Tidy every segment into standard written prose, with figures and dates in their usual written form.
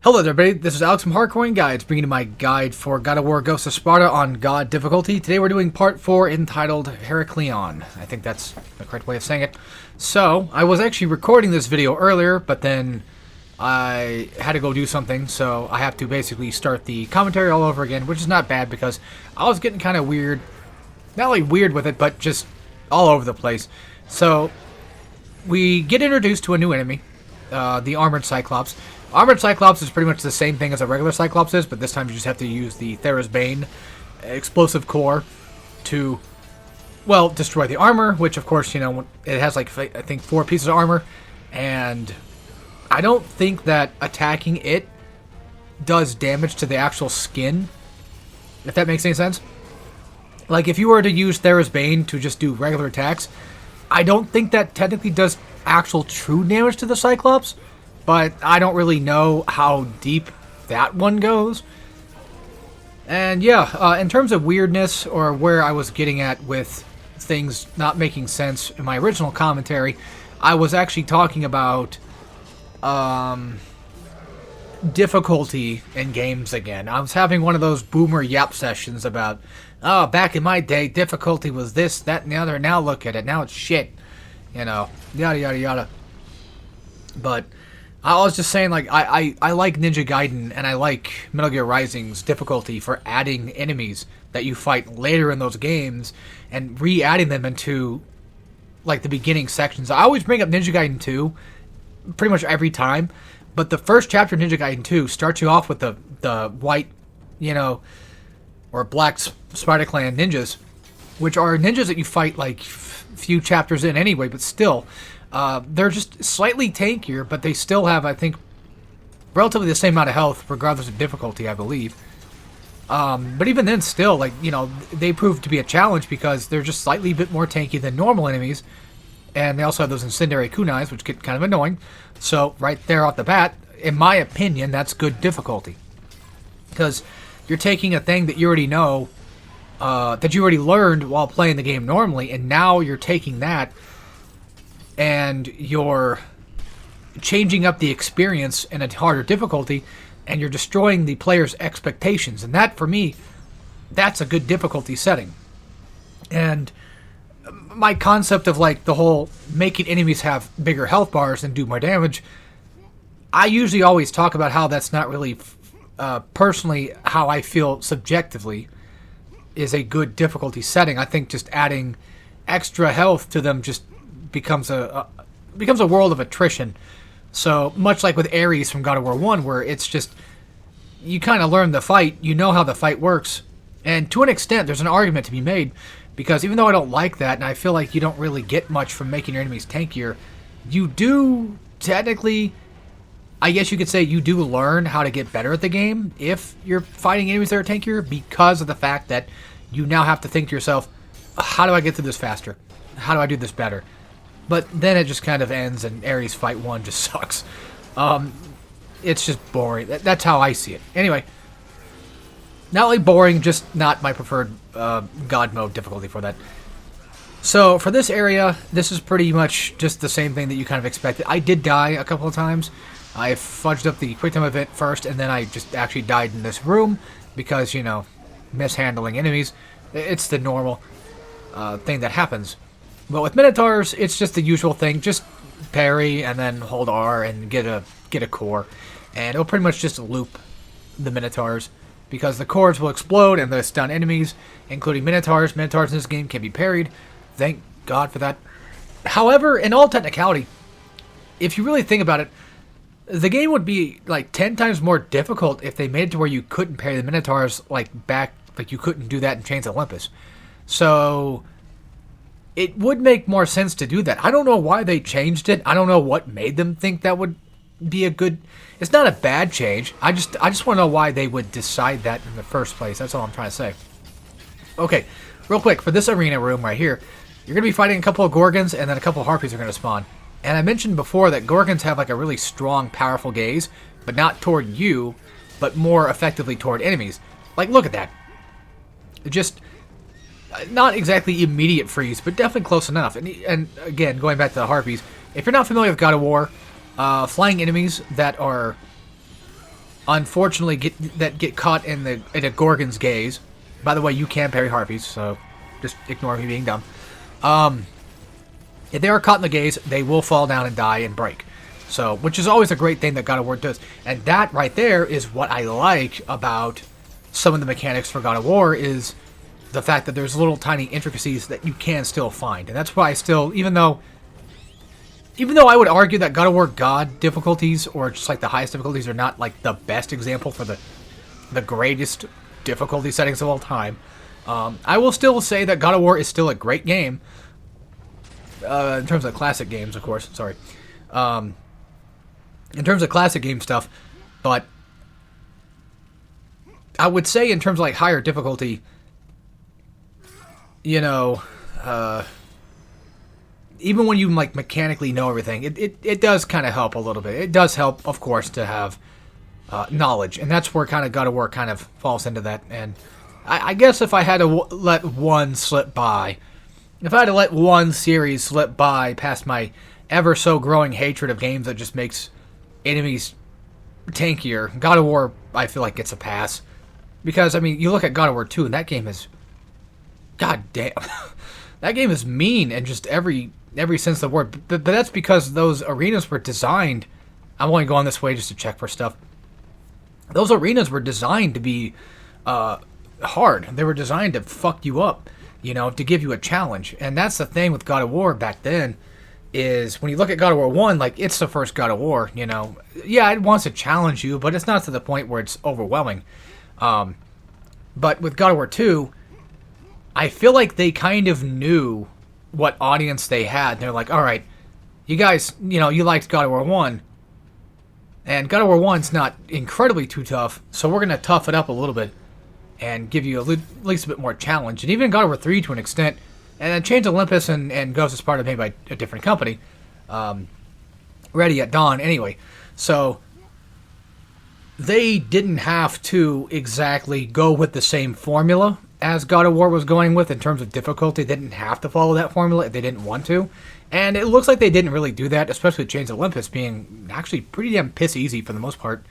Hello there, everybody. This is Alex from Hardcorian Guides, bringing you my guide for God of War Ghosts of Sparta on God difficulty. Today we're doing part 4 entitled Heraklion. I think that's the correct way of saying it. So, I was actually recording this video earlier, but then I had to go do something, so I have to basically start the commentary all over again, which is not bad because I was getting kind of weird. Not only weird with it, but just all over the place. So, we get introduced to a new enemy, the Armored Cyclops. Armored Cyclops is pretty much the same thing as a regular Cyclops is, but this time you just have to use the Theros Bane explosive core to, well, destroy the armor, which of course, you know, it has like, I think 4 pieces of armor, and I don't think that attacking it does damage to the actual skin, if that makes any sense. Like, if you were to use Theros Bane to just do regular attacks, I don't think that technically does actual true damage to the Cyclops. But I don't really know how deep that one goes. And yeah, in terms of weirdness, or where I was getting at with things not making sense in my original commentary, I was actually talking about difficulty in games again. I was having one of those boomer yap sessions about, oh, back in my day, difficulty was this, that, and the other. Now look at it. Now it's shit. You know, yada, yada, yada. But I was just saying, like, I like Ninja Gaiden, and I like Metal Gear Rising's difficulty for adding enemies that you fight later in those games and re-adding them into, like, the beginning sections. I always bring up Ninja Gaiden 2 pretty much every time, but the first chapter of Ninja Gaiden 2 starts you off with the white, you know, or black Sparta clan ninjas, which are ninjas that you fight, like, few chapters in anyway, but still. They're just slightly tankier, but they still have, I think, relatively the same amount of health, regardless of difficulty, I believe. But even then, still, like, you know, they prove to be a challenge because they're just slightly a bit more tanky than normal enemies. And they also have those incendiary kunais, which get kind of annoying. So, right there off the bat, in my opinion, that's good difficulty. Because you're taking a thing that you already know, that you already learned while playing the game normally, and now you're taking that and you're changing up the experience in a harder difficulty, and you're destroying the player's expectations. And that, for me, that's a good difficulty setting. And my concept of, like, the whole making enemies have bigger health bars and do more damage, I usually always talk about how that's not really, personally, how I feel subjectively is a good difficulty setting. I think just adding extra health to them just becomes a world of attrition. So much like with Ares from God of War 1, where it's just, you kind of learn the fight, you know how the fight works, and to an extent there's an argument to be made, because even though I don't like that, and I feel like you don't really get much from making your enemies tankier, you do technically, I guess you could say, you do learn how to get better at the game if you're fighting enemies that are tankier, because of the fact that you now have to think to yourself, how do I get through this faster? How do I do this better? But then it just kind of ends, and Ares Fight 1 just sucks. It's just boring. That's how I see it. Anyway, not only boring, just not my preferred God mode difficulty for that. So, for this area, this is pretty much just the same thing that you kind of expected. I did die a couple of times. I fudged up the quick time event first, and then I just actually died in this room because, you know, mishandling enemies. It's the normal thing that happens. But with Minotaurs, it's just the usual thing. Just parry and then hold R and get a core. And it'll pretty much just loop the Minotaurs, because the cores will explode and they'll stun enemies, including Minotaurs. Minotaurs in this game can be parried. Thank God for that. However, in all technicality, if you really think about it, the game would be like 10 times more difficult if they made it to where you couldn't parry the Minotaurs, like you couldn't do that in Chains of Olympus. So it would make more sense to do that. I don't know why they changed it. I don't know what made them think that would be a good... It's not a bad change. I just want to know why they would decide that in the first place. That's all I'm trying to say. Okay, real quick, for this arena room right here, you're going to be fighting a couple of Gorgons, and then a couple of Harpies are going to spawn. And I mentioned before that Gorgons have like a really strong, powerful gaze, but not toward you, but more effectively toward enemies. Like, look at that. Just... not exactly immediate freeze, but definitely close enough. And again, going back to the Harpies, if you're not familiar with God of War, flying enemies that are unfortunately get caught in a Gorgon's gaze. By the way, you can parry harpies, so just ignore me being dumb. If they are caught in the gaze, they will fall down and die and break. So, which is always a great thing that God of War does. And that right there is what I like about some of the mechanics for God of War, is the fact that there's little tiny intricacies that you can still find. And that's why I still, even though I would argue that God of War God difficulties, or just like the highest difficulties, are not like the best example for the greatest difficulty settings of all time, I will still say that God of War is still a great game. In terms of classic games, of course. Sorry. In terms of classic game stuff, but I would say in terms of like higher difficulty, you know, even when you like mechanically know everything, it does kind of help a little bit. It does help, of course, to have knowledge, and that's where kind of God of War kind of falls into that. And I guess if I had to let one slip by, if I had to let one series slip by past my ever so growing hatred of games that just makes enemies tankier, God of War, I feel like, gets a pass. Because, I mean, you look at God of War 2, and that game is... God damn. That game is mean in just every sense of the word. But that's because those arenas were designed... I'm only going this way just to check for stuff. Those arenas were designed to be hard. They were designed to fuck you up, you know, to give you a challenge. And that's the thing with God of War back then, is when you look at God of War 1, like, it's the first God of War, you know. Yeah, it wants to challenge you, but it's not to the point where it's overwhelming. But with God of War 2, I feel like they kind of knew what audience they had. They're like, all right, you guys, you know, you liked God of War 1, and God of War 1's not incredibly too tough, so we're going to tough it up a little bit and give you at least a bit more challenge. And even God of War 3 to an extent, and then Chains of Olympus and Ghost of Sparta made by a different company, Ready at Dawn anyway. So they didn't have to exactly go with the same formula as God of War was going with in terms of difficulty. They didn't have to follow that formula if they didn't want to. And it looks like they didn't really do that, especially with Chains of Olympus being actually pretty damn piss easy for the most part.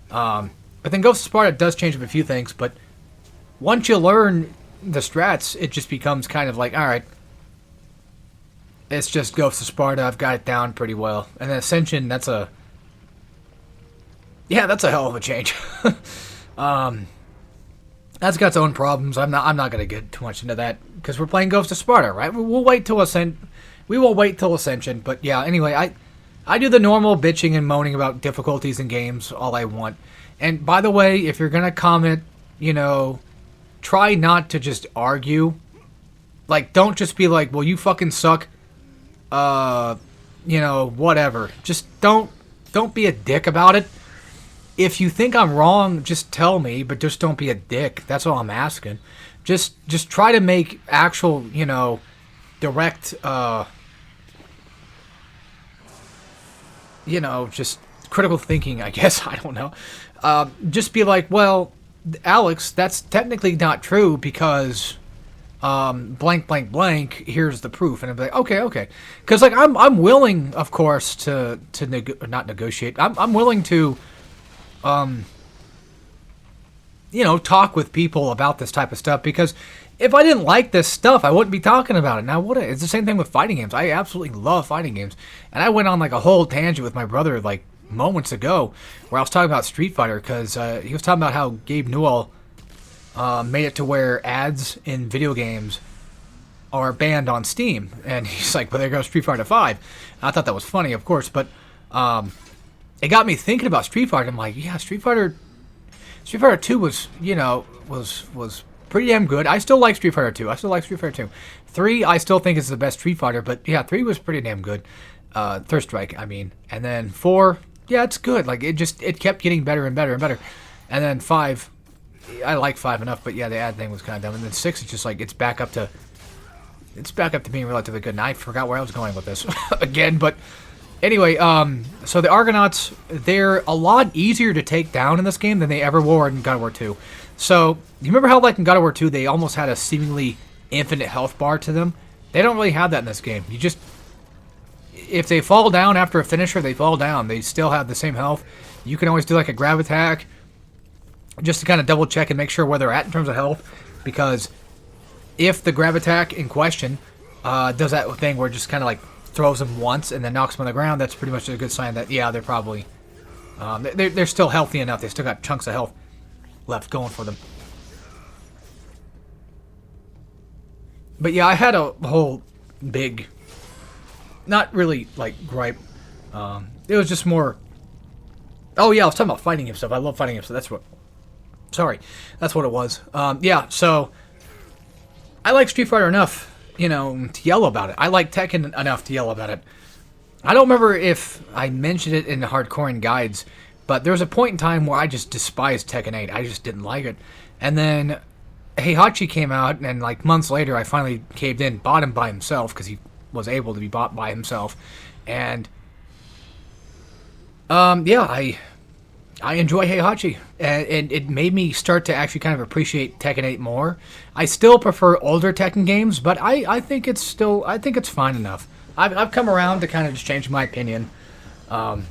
But then Ghost of Sparta does change up a few things, but once you learn the strats, it just becomes kind of like, all right, it's just Ghost of Sparta. I've got it down pretty well. And then Ascension, that's a hell of a change. That's got its own problems. I'm not going to get too much into that because we're playing Ghost of Sparta, right? We'll wait till We will wait till Ascension. But yeah, anyway, I do the normal bitching and moaning about difficulties in games all I want. And by the way, if you're going to comment, you know, try not to just argue. Like, don't just be like, well, you fucking suck. You know, whatever. Just don't be a dick about it. If you think I'm wrong, just tell me, but just don't be a dick. That's all I'm asking. Just try to make actual, you know, direct, you know, just critical thinking, I guess. I don't know. Just be like, well, Alex, that's technically not true because blank, blank, blank, here's the proof. And I'd be like, okay. Because, like, I'm willing, of course, to not negotiate. I'm willing to, you know, talk with people about this type of stuff, because if I didn't like this stuff, I wouldn't be talking about it. Now, it's the same thing with fighting games. I absolutely love fighting games. And I went on, like, a whole tangent with my brother, like, moments ago, where I was talking about Street Fighter, because he was talking about how Gabe Newell made it to where ads in video games are banned on Steam. And he's like, well, there goes Street Fighter 5. And I thought that was funny, of course, but it got me thinking about Street Fighter. I'm like, yeah, Street Fighter 2 was, you know, was pretty damn good. I still like Street Fighter 2. 3, I still think is the best Street Fighter, but yeah, 3 was pretty damn good. Third Strike, I mean. And then 4, yeah, it's good. Like, it kept getting better and better and better. And then 5, I like 5 enough, but yeah, the ad thing was kind of dumb. And then 6, it's just like, it's back up to being relatively good. And I forgot where I was going with this again, but anyway, so the Argonauts, they're a lot easier to take down in this game than they ever were in God of War 2. So, you remember how, like, in God of War 2, they almost had a seemingly infinite health bar to them? They don't really have that in this game. You just, if they fall down after a finisher, they fall down. They still have the same health. You can always do, like, a grab attack. just to kind of double check and make sure where they're at in terms of health, because if the grab attack in question does that thing where it just kind of like throws them once and then knocks them on the ground, that's pretty much a good sign that, yeah, they're probably they're still healthy enough. They still got chunks of health left going for them. But yeah, I had a whole big, not really like gripe. It was just more. Oh yeah, I was talking about fighting game stuff. I love fighting game stuff. That's what. Sorry, that's what it was. Yeah, so I like Street Fighter enough, to yell about it. I like Tekken enough to yell about it. I don't remember if I mentioned it in the Hardcorian guides, but there was a point in time where I just despised Tekken 8. I just didn't like it. And then Heihachi came out, and like months later, I finally caved in, bought him by himself, because he was able to be bought by himself. And, yeah, I enjoy Heihachi, and it made me start to actually kind of appreciate Tekken 8 more. I still prefer older Tekken games, but I think it's fine enough. I've come around to kind of just change my opinion. I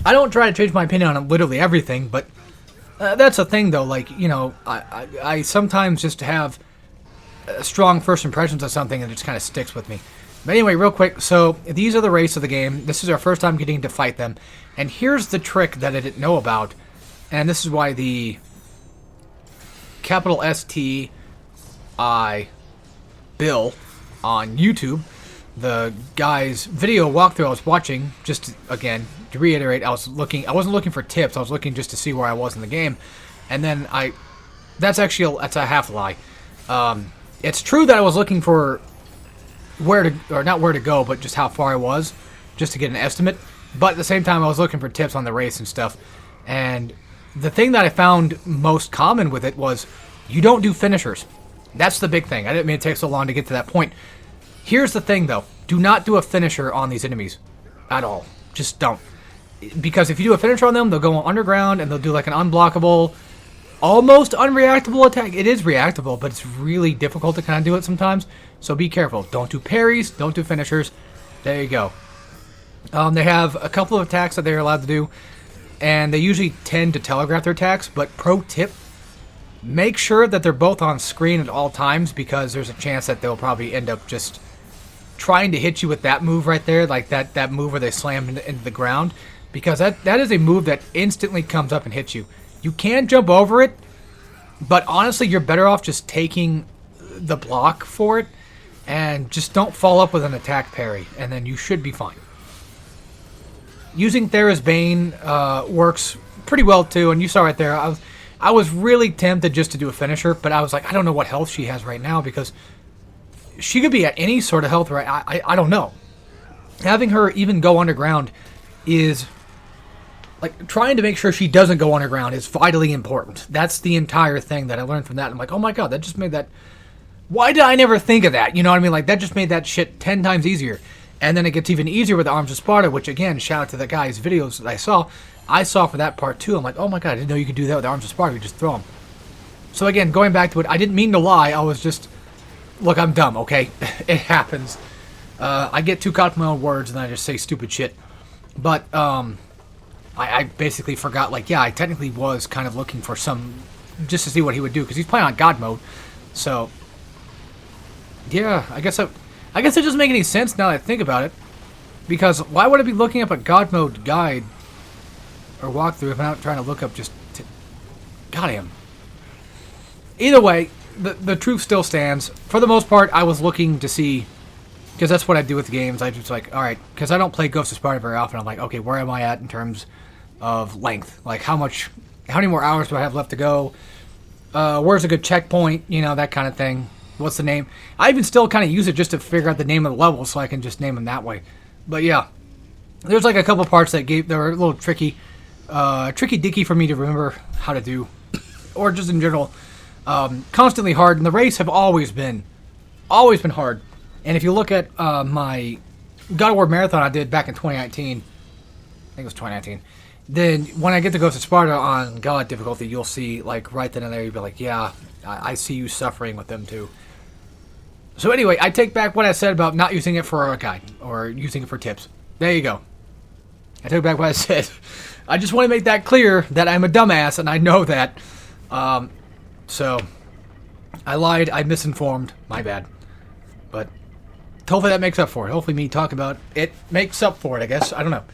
don't try to change my opinion on literally everything, but that's a thing, though. Like, I sometimes just have strong first impressions of something, and it just kind of sticks with me. But anyway, real quick, so these are the race of the game. This is our first time getting to fight them. And here's the trick that I didn't know about. And this is why the capital STI Bill on YouTube, the guy's video walkthrough I was watching, just again to reiterate, I wasn't looking for tips. I was looking just to see where I was in the game, and then that's a half lie. It's true that I was looking for not where to go, but just how far I was, just to get an estimate. But at the same time, I was looking for tips on the race and stuff. And the thing that I found most common with it was you don't do finishers. That's the big thing. I didn't mean it take so long to get to that point. Here's the thing, though. Do not do a finisher on these enemies at all. Just don't. Because if you do a finisher on them, they'll go underground and they'll do like an unblockable, almost unreactable attack. It is reactable, but it's really difficult to kind of do it sometimes. So be careful. Don't do parries. Don't do finishers. There you go. They have a couple of attacks that they're allowed to do, and they usually tend to telegraph their attacks. But pro tip, make sure that they're both on screen at all times, because there's a chance that they'll probably end up just trying to hit you with that move right there, like that move where they slam into the ground, because that is a move that instantly comes up and hits you. You can jump over it, but honestly, you're better off just taking the block for it, and just don't follow up with an attack parry, and then you should be fine. Using Thera's Bane works pretty well too, and you saw right there, I was really tempted just to do a finisher, but I was like, I don't know what health she has right now, because she could be at any sort of health right. I don't know. Having her even go underground is like trying to make sure she doesn't go underground is vitally important. That's the entire thing that I learned from that. I'm like, oh my god, that just made that. Why did I never think of that? You know what I mean? Like, that just made that shit 10 times easier. And then it gets even easier with the Arms of Sparta, which again, shout out to the guy's videos that I saw for that part too. I'm like, oh my god, I didn't know you could do that with the Arms of Sparta. You just throw them. So again, going back to it, I didn't mean to lie. I was just, look, I'm dumb, okay? It happens. I get too caught in my own words and I just say stupid shit. But I basically forgot, like, yeah, I technically was kind of looking for some, just to see what he would do, because he's playing on God mode. So, yeah, I guess it doesn't make any sense now that I think about it. Because why would I be looking up a God mode guide or walkthrough if I'm not trying to look up just goddamn. Either way, the truth still stands. For the most part, I was looking to see, because that's what I do with the games. I just like, alright, because I don't play Ghost of Sparta very often. I'm like, okay, where am I at in terms of length? Like, how many more hours do I have left to go? Where's a good checkpoint? You know, that kind of thing. What's the name? I even still kind of use it just to figure out the name of the level so I can just name them that way. But yeah, there's like a couple parts that were a little tricky dicky for me to remember how to do, or just in general, constantly hard. And the race have always been hard. And if you look at my God of War marathon I did back in 2019, I think it was 2019. Then when I get to Ghost of Sparta on God difficulty, you'll see like right then and there, you'll be like, yeah, I see you suffering with them too. So anyway, I take back what I said about not using it for a guide or using it for tips. There you go. I took back what I said. I just want to make that clear that I'm a dumbass, and I know that. So, I lied. I misinformed. My bad. But hopefully that makes up for it. Hopefully me talking about it makes up for it, I guess. I don't know.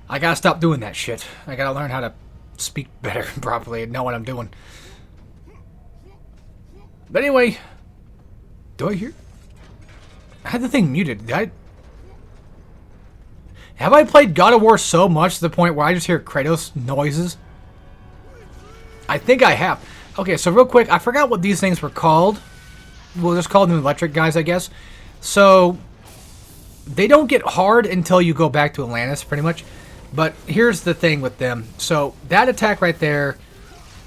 I gotta stop doing that shit. I gotta learn how to speak better properly and know what I'm doing. But anyway, do I hear? I had the thing muted. Have I played God of War so much to the point where I just hear Kratos noises? I think I have. Okay, so real quick, I forgot what these things were called. We'll just call them electric guys, I guess. So, they don't get hard until you go back to Atlantis, pretty much. But here's the thing with them. So, that attack right there,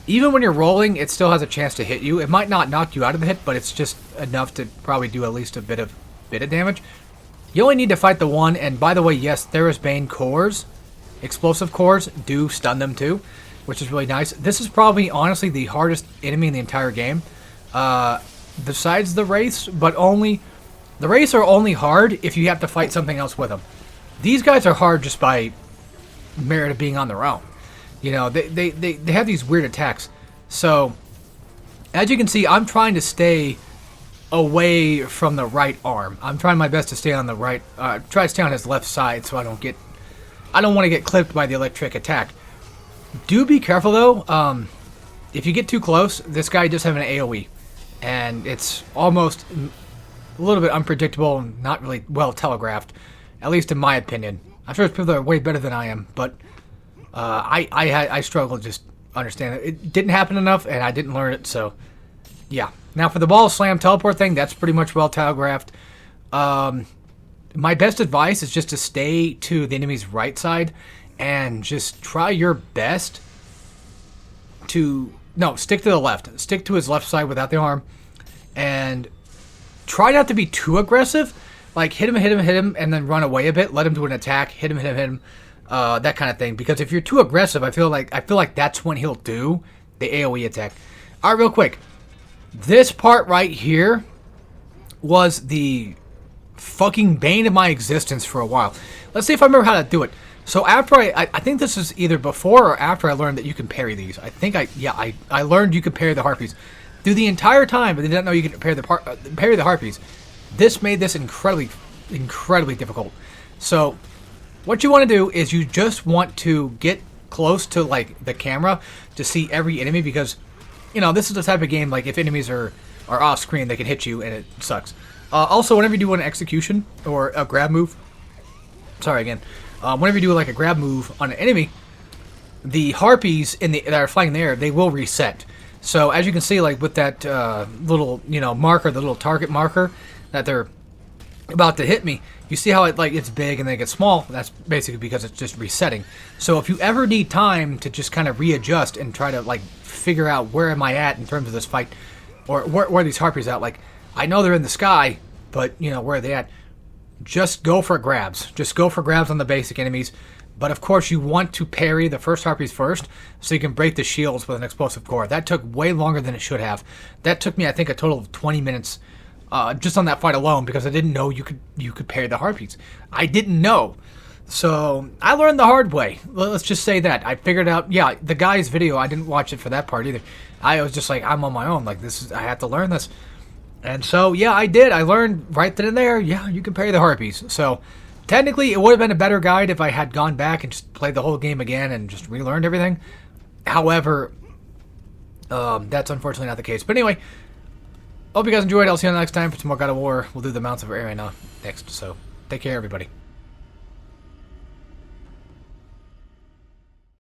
even when you're rolling, it still has a chance to hit you. It might not knock you out of the hit, but it's just enough to probably do at least a bit of damage. You only need to fight the one, and by the way, yes, Therisbane cores, explosive cores, do stun them too, which is really nice. This is probably, honestly, the hardest enemy in the entire game. Besides the Wraiths, but only... The Wraiths are only hard if you have to fight something else with them. These guys are hard just by merit of being on their own. You know, they have these weird attacks. So, as you can see, I'm trying to stay away from the right arm. I'm trying my best to stay on the right... try to stay on his left side so I don't want to get clipped by the electric attack. Do be careful, though. If you get too close, this guy does have an AoE. And it's almost a little bit unpredictable and not really well telegraphed. At least in my opinion. I'm sure there's people that are way better than I am, but I struggle to just understand it. It didn't happen enough, and I didn't learn it, so yeah. Now for the ball slam teleport thing, that's pretty much well telegraphed. My best advice is just to stay to the enemy's right side and just try your best to... No, stick to the left. Stick to his left side without the arm. And try not to be too aggressive. Like, hit him, and then run away a bit. Let him do an attack. Hit him. That kind of thing. Because if you're too aggressive, I feel like that's when he'll do the AoE attack. Alright, real quick. This part right here was the fucking bane of my existence for a while. Let's see if I remember how to do it. So after I think this is either before or after I learned that you can parry these. I learned you could parry the harpies. Through the entire time, but I didn't know you could parry the harpies. This made this incredibly difficult. So what you want to do is you just want to get close to like the camera to see every enemy, because you know this is the type of game like if enemies are off screen, they can hit you and it sucks. Also, whenever you do an execution or a grab move, whenever you do like a grab move on an enemy, the harpies that are flying in the air, they will reset. So as you can see, like with that little marker, the little target marker that they're about to hit me, you see how it's big and then it gets small. That's basically because it's just resetting. So if you ever need time to just kind of readjust and try to like figure out where am I at in terms of this fight, or where are these harpies at? Like I know they're in the sky, but where are they at? Just go for grabs. Just go for grabs on the basic enemies. But of course you want to parry the first harpies first, so you can break the shields with an explosive core. That took way longer than it should have. That took me, I think, a total of 20 minutes just on that fight alone, because I didn't know you could parry the harpies. I didn't know. So I learned the hard way. Let's just say that. I figured out, yeah, the guy's video, I didn't watch it for that part either. I was just like, I'm on my own. Like, I have to learn this. And so, yeah, I did. I learned right then and there, yeah, you can parry the harpies. So technically, it would have been a better guide if I had gone back and just played the whole game again and just relearned everything. However, that's unfortunately not the case. But anyway, hope you guys enjoyed. I'll see you next time for some more God of War. We'll do the Mounts of Arena next. So, take care, everybody.